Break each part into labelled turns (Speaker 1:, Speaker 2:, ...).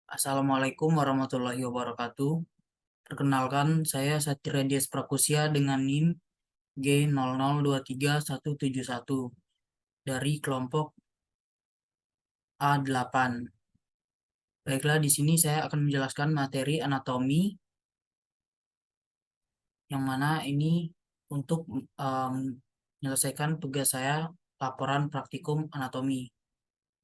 Speaker 1: Assalamualaikum warahmatullahi wabarakatuh. Perkenalkan, saya Satria Dias Prakusya dengan NIM G00231171 dari kelompok A8. Baiklah, di sini saya akan menjelaskan materi anatomi, yang mana ini untuk menyelesaikan tugas saya, laporan praktikum anatomi.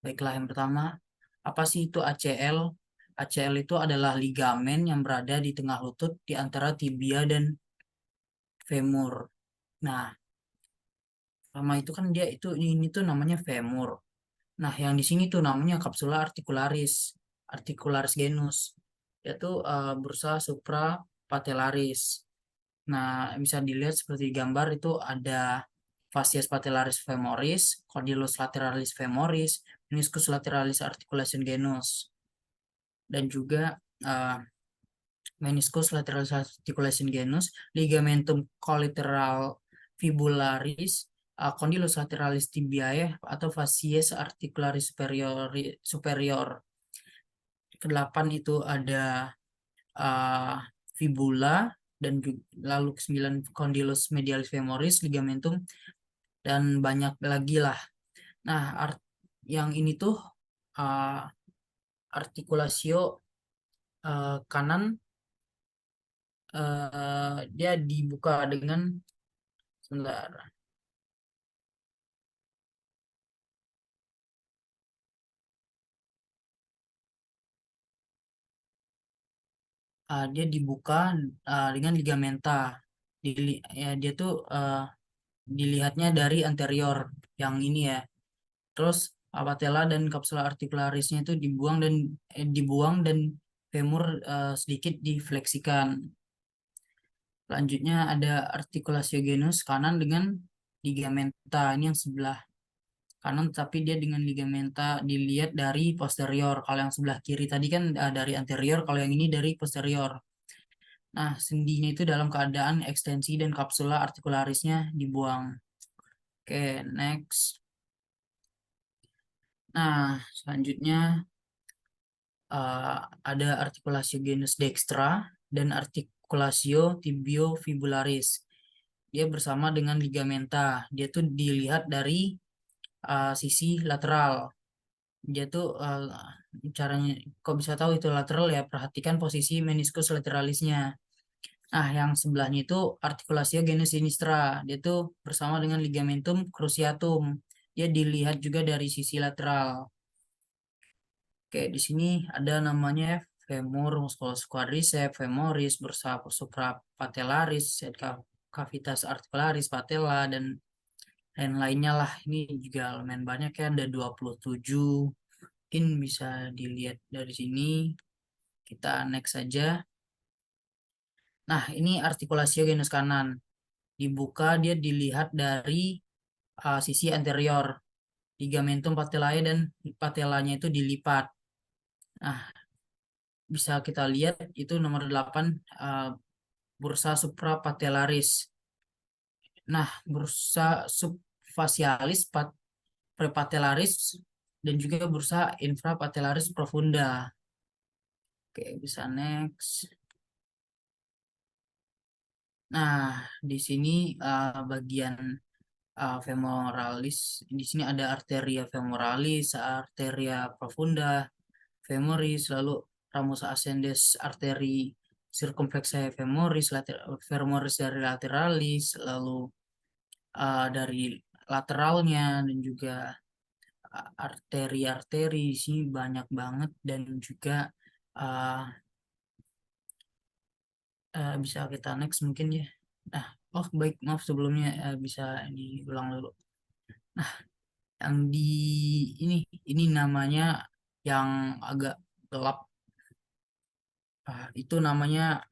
Speaker 1: Baiklah, yang pertama, apa sih itu ACL? ACL itu adalah ligamen yang berada di tengah lutut di antara tibia dan femur. Nah, sama itu kan dia itu ini tuh namanya femur. Nah, yang di sini tuh namanya kapsula articularis, articularis genus. Dia tuh bursa suprapatellaris. Nah, bisa dilihat seperti gambar itu ada fascias patellaris femoris, condylus lateralis femoris, meniscus lateralis articulation genus, dan juga uh, meniscus lateralis articulation genus, ligamentum collateral fibularis, condylus lateralis tibiae atau fascies articularis superior. Kedelapan itu ada uh, fibula dan lalu ke-9 condylus medialis femoris, ligamentum, dan banyak lagi lah. Nah, yang ini tuh uh, artikulasio kanan, dia dibuka dengan sebentar. Dia dibuka dengan ligamenta. Ya, dia tuh dilihatnya dari anterior yang ini ya. Terus patella dan kapsula articularisnya itu dibuang dan femur sedikit difleksikan. Selanjutnya ada articulatio genus kanan dengan ligamenta. Ini yang sebelah kanan, tapi dia dengan ligamenta dilihat dari posterior. Kalau yang sebelah kiri tadi kan dari anterior, kalau yang ini dari posterior. Nah, sendinya itu dalam keadaan ekstensi dan kapsula artikularisnya dibuang. Oke, next. Nah, selanjutnya ada artikulasio genus dextra dan artikulasio tibiofibularis. Dia bersama dengan ligamenta. Dia tuh dilihat dari sisi lateral. Dia tuh caranya kok bisa tahu itu lateral ya? Perhatikan posisi meniscus lateralisnya. Nah, yang sebelahnya itu artikulasio genus sinistra. Dia tuh bersama dengan ligamentum cruciatum. Dia dilihat juga dari sisi lateral. Oke, di sini ada namanya femur musculus quadriceps, femoris, bursa suprapatellaris, cavitas articularis, patella, dan lain-lainnya lah. Ini juga lumayan banyak ya, ada 27. Mungkin bisa dilihat dari sini. Kita next saja. Nah, ini artikulasio genus kanan. Dibuka, dia dilihat dari sisi anterior. Ligamentum patellae dan patellanya itu dilipat. Nah, bisa kita lihat itu nomor 8, bursa suprapatellaris. Nah, bursa subfacialis prepatellaris dan juga bursa infrapatellaris profunda. Oke, bisa next. Nah, di sini bagian femoralis. Di sini ada arteria femoralis, arteria profunda, femoris, lalu ramus ascendens arteri circumflexa femoris, femoris dari lateralis, lalu dari lateralnya, dan juga arteri-arteri di sini banyak banget, dan juga uh, bisa kita next mungkin ya. Nah, oh baik, maaf sebelumnya, bisa diulang dulu. Nah, yang di ini namanya yang agak gelap, itu namanya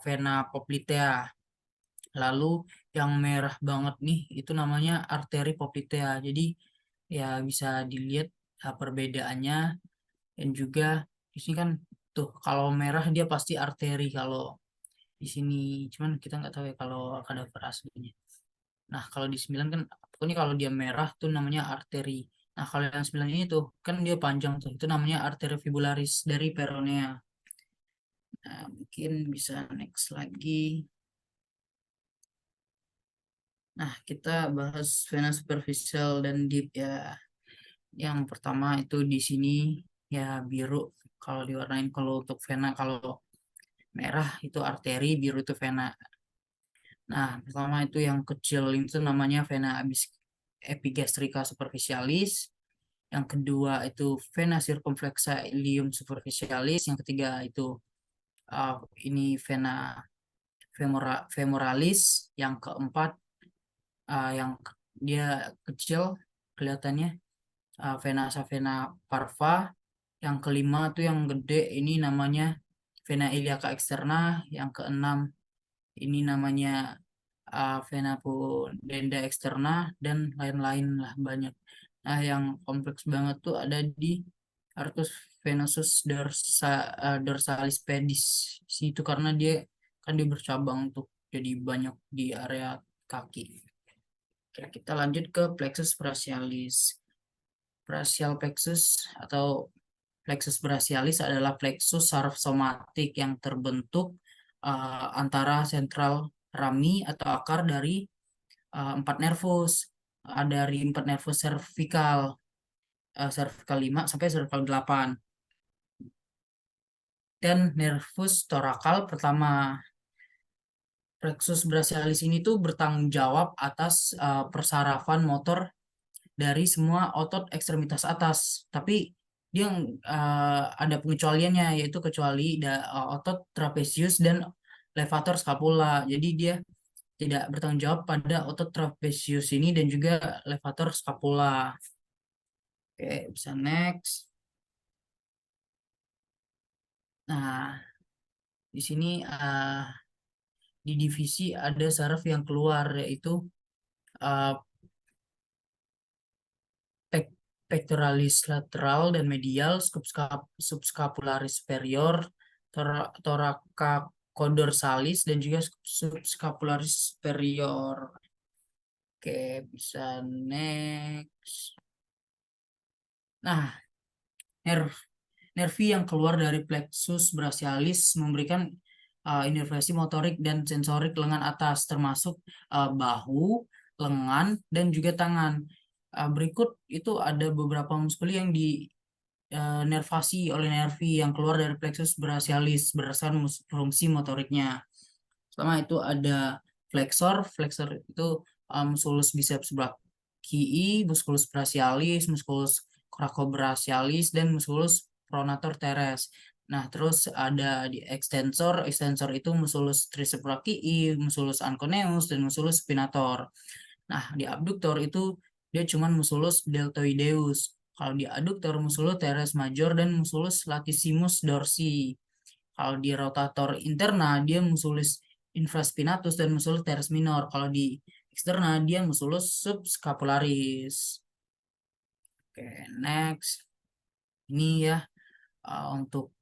Speaker 1: vena poplitea. Lalu yang merah banget nih itu namanya arteri poplitea. Jadi ya bisa dilihat perbedaannya, dan juga di sini kan tuh kalau merah dia pasti arteri kalau di sini, cuman kita nggak tahu ya kalau kadaver aslinya. Nah, kalau di 9 kan pokoknya kalau dia merah tuh namanya arteri. Nah, kalau yang 9 ini tuh kan dia panjang tuh, itu namanya arteria fibularis dari peronea. Nah, mungkin bisa next lagi. Nah, kita bahas vena superficial dan deep ya. Yang pertama itu di sini ya biru kalau diwarnain, kalau untuk vena, kalau merah itu arteri, biru itu vena. Nah, pertama itu yang kecil itu namanya vena epigastrica superficialis. Yang kedua itu vena circumflexa ilium superficialis. Yang ketiga itu uh, ini vena femoralis. Yang keempat yang dia kecil kelihatannya vena savena parva. Yang kelima tuh yang gede ini namanya vena iliaca externa. Yang keenam ini namanya vena pudenda externa dan lain-lain lah banyak. Nah, yang kompleks banget tuh ada di artus venosus dorsalis pedis situ, karena dia kan dia bercabang tuh jadi banyak di area kaki. Oke, kita lanjut ke plexus brachialis. Brachial plexus atau plexus brachialis adalah plexus saraf somatik yang terbentuk antara sentral rami atau akar dari empat nervus. Dari empat nervus cervical, cervical 5 sampai cervical 8. Dan nervus torakal pertama. Plexus brachialis ini tuh bertanggung jawab atas persarafan motor dari semua otot ekstremitas atas. Tapi dia ada pengecualiannya, yaitu kecuali otot trapezius dan levator scapula. Jadi dia tidak bertanggung jawab pada otot trapezius ini dan juga levator scapula. Oke, bisa next. Nah, di sini di divisi ada saraf yang keluar, yaitu uh, pectoralis lateral dan medial, subscapularis superior, thoracodorsales, dan juga subscapularis superior. Oke, bisa next. Nah, nerve nervi yang keluar dari plexus brachialis memberikan inervasi motorik dan sensorik lengan atas, termasuk bahu, lengan, dan juga tangan. Berikut itu ada beberapa muskul yang nervasi oleh nervi yang keluar dari plexus brachialis berdasarkan fungsi motoriknya. Pertama itu ada flexor. Flexor itu musculus biceps brachii, musculus brachialis, musculus coracobrachialis, dan musculus pronator teres. Nah, terus ada di extensor. Extensor itu musculus triceps brachii, musculus anconeus, dan musculus spinator. Nah, di abduktor itu dia cuma musculus deltoideus. Kalau di aduktor musculus teres major dan musculus latissimus dorsi. Kalau di rotator interna dia musculus infraspinatus dan musculus teres minor. Kalau di eksterna dia musculus subscapularis. Oke, next. Ini ya untuk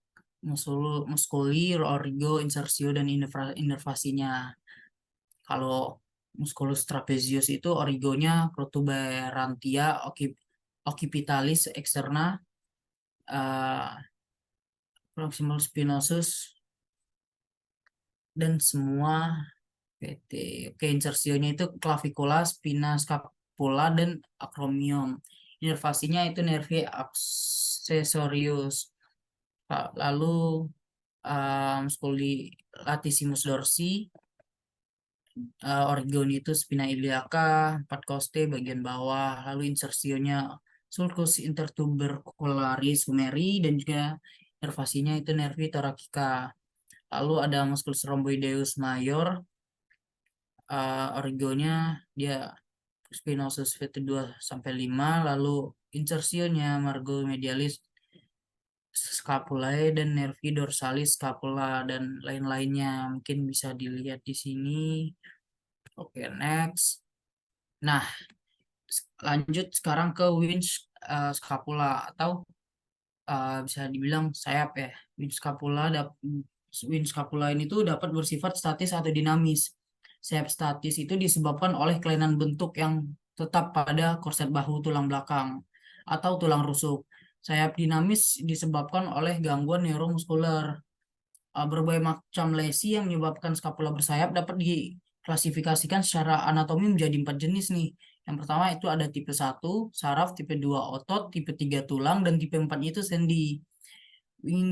Speaker 1: muskuli, origo, insersio, dan inervasinya. Kalau musculus trapezius itu origonya protuberantia occipitalis externa, proximal spinosus, dan semua PT. Oke, insersionya itu clavicula, spina scapula, dan acromion. Inervasinya itu nervi accessorius. Lalu musculi latissimus dorsi, origonitus spina iliaca, 4 costae bagian bawah, lalu insersionya sulcus intertubercularis humeri, dan juga nervasinya itu nervi thoracica. Lalu ada musculus rhomboideus major, origonya dia spinosus VT2 sampai 5, lalu insersionya margo medialis scapulae dan nervi dorsalis scapula dan lain-lainnya. Mungkin bisa dilihat di sini. Oke, next. Nah, lanjut sekarang ke winch scapula atau bisa dibilang sayap ya. Winch scapula ini tuh dapat bersifat statis atau dinamis. Sayap statis itu disebabkan oleh kelainan bentuk yang tetap pada korset bahu tulang belakang. atau tulang rusuk. Sayap dinamis disebabkan oleh gangguan neuromuskuler. Berbagai macam lesi yang menyebabkan skapula bersayap dapat diklasifikasikan secara anatomi menjadi 4 jenis nih. Yang pertama itu ada tipe 1 saraf, tipe 2 otot, tipe 3 tulang, dan tipe 4 itu sendi.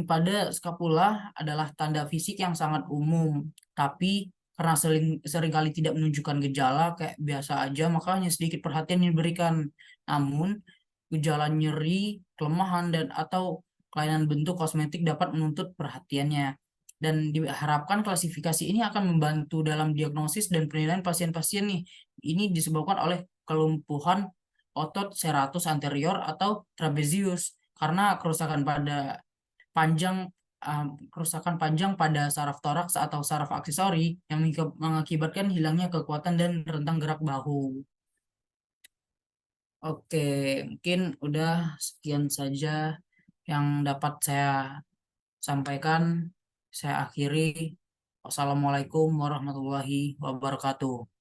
Speaker 1: Pada skapula adalah tanda fisik yang sangat umum, tapi karena seringkali tidak menunjukkan gejala kayak biasa aja, maka hanya sedikit perhatian yang diberikan. Namun, gejala nyeri, kelemahan, dan atau kelainan bentuk kosmetik dapat menuntut perhatiannya. Dan diharapkan klasifikasi ini akan membantu dalam diagnosis dan penilaian pasien-pasien nih. Ini disebabkan oleh kelumpuhan otot serratus anterior atau trapezius karena panjang kerusakan panjang pada saraf toraks atau saraf aksesori yang mengakibatkan hilangnya kekuatan dan rentang gerak bahu. Oke, mungkin udah sekian saja yang dapat saya sampaikan. Saya akhiri. Wassalamualaikum warahmatullahi wabarakatuh.